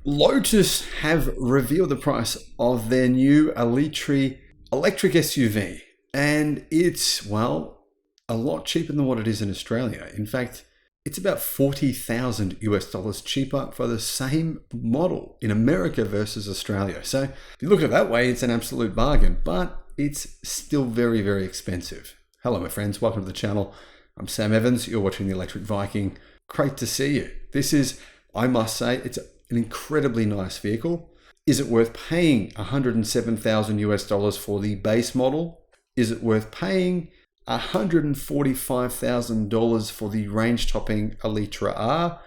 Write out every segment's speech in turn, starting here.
Lotus have revealed the price of their new Eletre Electric SUV, and it's, well, a lot cheaper than what it is in Australia. In fact, it's about $40,000 cheaper for the same model in America versus Australia. So if you look at it that way, it's an absolute bargain, but it's still very, very expensive. Hello, my friends. Welcome to the channel. I'm Sam Evans. You're watching the Electric Viking. Great to see you. This is, I must say, it's an incredibly nice vehicle. Is it worth paying $107,000 for the base model? Is it worth paying $145,000 for the range-topping Eletre R?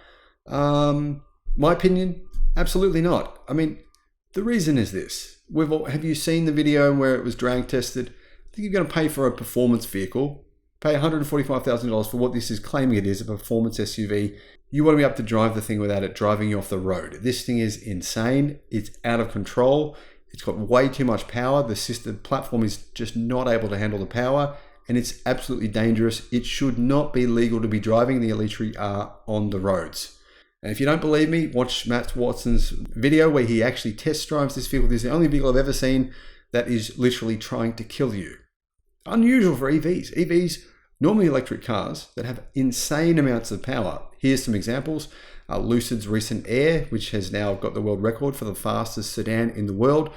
My opinion, absolutely not. I mean, the reason is this. Have you seen the video where it was drag tested? I think you're going to pay for a performance vehicle, pay $145,000 for what this is claiming it is, a performance SUV. You want to be able to drive the thing without it driving you off the road. This thing is insane. It's out of control. It's got way too much power. The platform is just not able to handle the power, and it's absolutely dangerous. It should not be legal to be driving the Eletre R on the roads. And if you don't believe me, watch Matt Watson's video where he actually test drives this vehicle. This is the only vehicle I've ever seen that is literally trying to kill you. Unusual for EVs. EVs, normally electric cars that have insane amounts of power. Here's some examples. Lucid's recent Air, which has now got the world record for the fastest sedan in the world,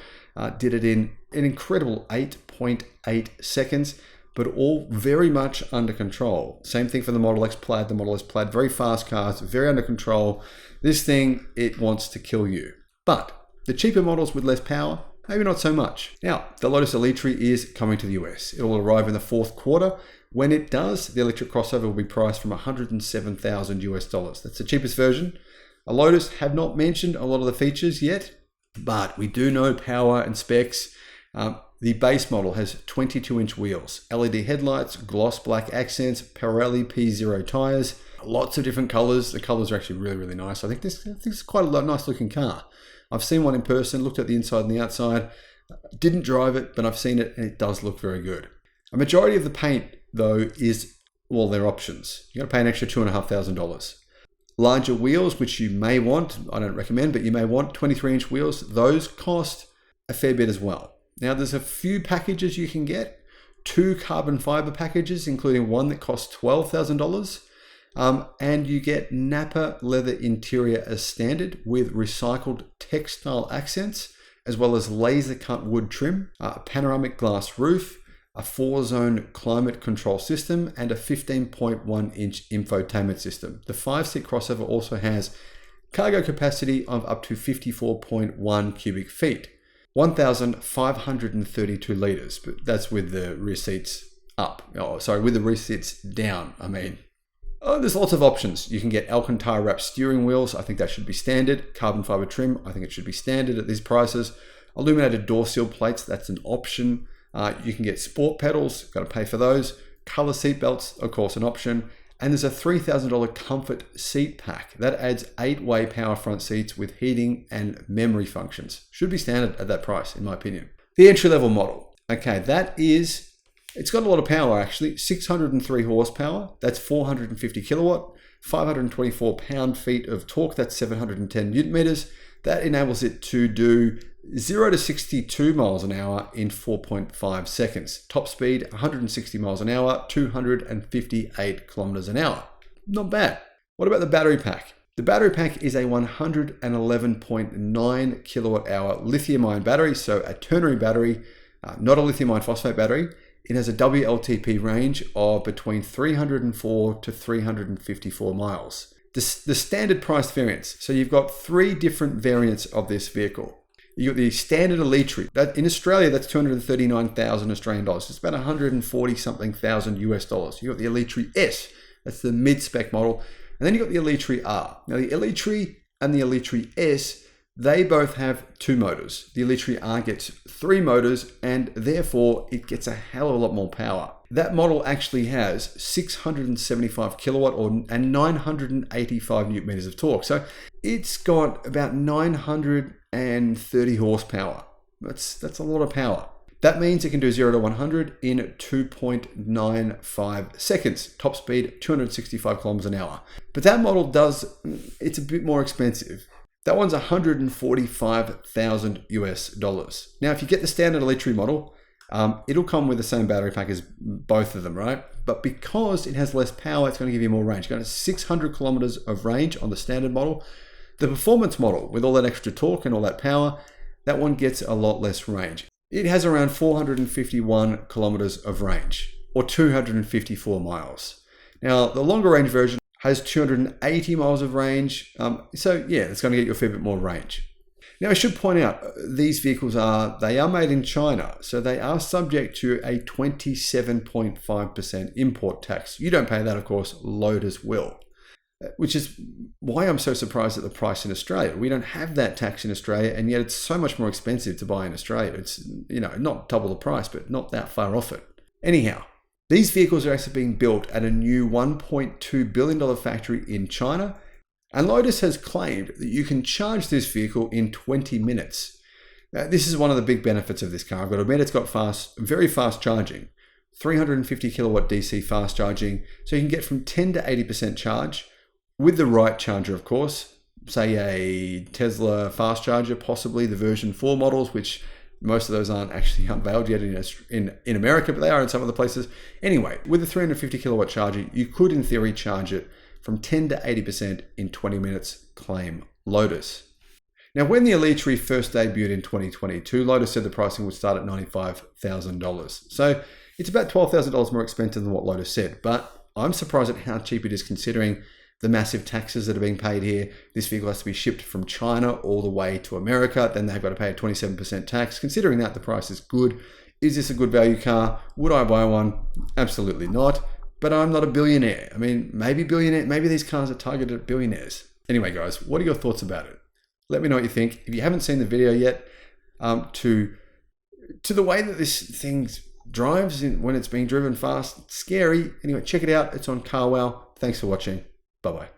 did it in an incredible 8.8 seconds, but all very much under control. Same thing for the Model X Plaid. The Model S Plaid, very fast cars, very under control. This thing, it wants to kill you. But the cheaper models with less power, maybe not so much. Now, the Lotus Eletre is coming to the US. It will arrive in the fourth quarter. When it does, the electric crossover will be priced from $107,000. That's the cheapest version. A Lotus have not mentioned a lot of the features yet, but we do know power and specs. The base model has 22-inch wheels, LED headlights, gloss black accents, Pirelli P0 tires, lots of different colors. The colors are actually really, really nice. I think this is quite a nice looking car. I've seen one in person, looked at the inside and the outside. Didn't drive it, but I've seen it and it does look very good. A majority of the paint, though, is, well, their options. You got to pay an extra $2,500. Larger wheels, which you may want, I don't recommend, but you may want 23-inch wheels. Those cost a fair bit as well. Now, there's a few packages you can get. 2 carbon fiber packages, including one that costs $12,000. And you get Napa leather interior as standard with recycled textile accents, as well as laser cut wood trim, a panoramic glass roof, a 4-zone climate control system, and a 15.1-inch infotainment system. The 5-seat crossover also has cargo capacity of up to 54.1 cubic feet, 1,532 liters, but that's with the rear seats up. Oh, sorry, with the rear seats down, I mean. There's lots of options. You can get Alcantara wrapped steering wheels. I think that should be standard. Carbon fiber trim, I think it should be standard at these prices. Illuminated door seal plates, that's an option. You can get sport pedals, got to pay for those. Color seat belts, of course, an option. And there's a $3,000 comfort seat pack. That adds 8-way power front seats with heating and memory functions. Should be standard at that price, in my opinion. The entry-level model. Okay, it's got a lot of power actually. 603 horsepower, that's 450 kilowatt. 524 pound-feet of torque, that's 710 newton meters. That enables it to do 0 to 62 miles an hour in 4.5 seconds. Top speed, 160 miles an hour, 258 kilometers an hour. Not bad. What about the battery pack? The battery pack is a 111.9 kilowatt hour lithium-ion battery, so a ternary battery, not a lithium iron phosphate battery. It has a WLTP range of between 304 to 354 miles. The standard price variants. So you've got 3 different variants of this vehicle. You got the standard Eletre. That in Australia, that's 239,000 Australian dollars. It's about 140 something thousand US dollars. You got the Eletre S. That's the mid-spec model. And then you got the Eletre R. Now the Eletre and the Eletre S, they both have 2 motors. The Eletre R gets 3 motors, and therefore it gets a hell of a lot more power. That model actually has 675 kilowatt and 985 newton meters of torque. So it's got about 930 horsepower. That's a lot of power. That means it can do 0 to 100 in 2.95 seconds. Top speed, 265 kilometers an hour. But that model it's a bit more expensive. That one's $145,000 US. Now, if you get the standard Electric model, it'll come with the same battery pack as both of them, right? But because it has less power, it's going to give you more range. It's got 600 kilometers of range on the standard model. The performance model, with all that extra torque and all that power, that one gets a lot less range. It has around 451 kilometers of range, or 254 miles. Now, the longer range version has 280 miles of range. So yeah, it's going to get you a fair bit more range. Now, I should point out, these vehicles are made in China, so they are subject to a 27.5% import tax. You don't pay that, of course, Lotus will, which is why I'm so surprised at the price in Australia. We don't have that tax in Australia, and yet it's so much more expensive to buy in Australia. It's, not double the price, but not that far off it. Anyhow, these vehicles are actually being built at a new $1.2 billion factory in China. And Lotus has claimed that you can charge this vehicle in 20 minutes. Now, this is one of the big benefits of this car. I've got to admit, it's got very fast charging, 350 kilowatt DC fast charging. So you can get from 10 to 80% charge with the right charger, of course, say a Tesla fast charger, possibly the version 4 models, which most of those aren't actually unveiled yet in America, but they are in some other places. Anyway, with the 350 kilowatt charger, you could in theory charge it from 10 to 80% in 20 minutes, claim Lotus. Now, when the Eletre first debuted in 2022, Lotus said the pricing would start at $95,000. So it's about $12,000 more expensive than what Lotus said, but I'm surprised at how cheap it is considering the massive taxes that are being paid here. This vehicle has to be shipped from China all the way to America. Then they've got to pay a 27% tax. Considering that, the price is good. Is this a good value car? Would I buy one? Absolutely not. But I'm not a billionaire. I mean, maybe these cars are targeted at billionaires. Anyway, guys, what are your thoughts about it? Let me know what you think. If you haven't seen the video yet, to the way that this thing drives when it's being driven fast, it's scary. Anyway, check it out. It's on CarWow. Thanks for watching. Bye-bye.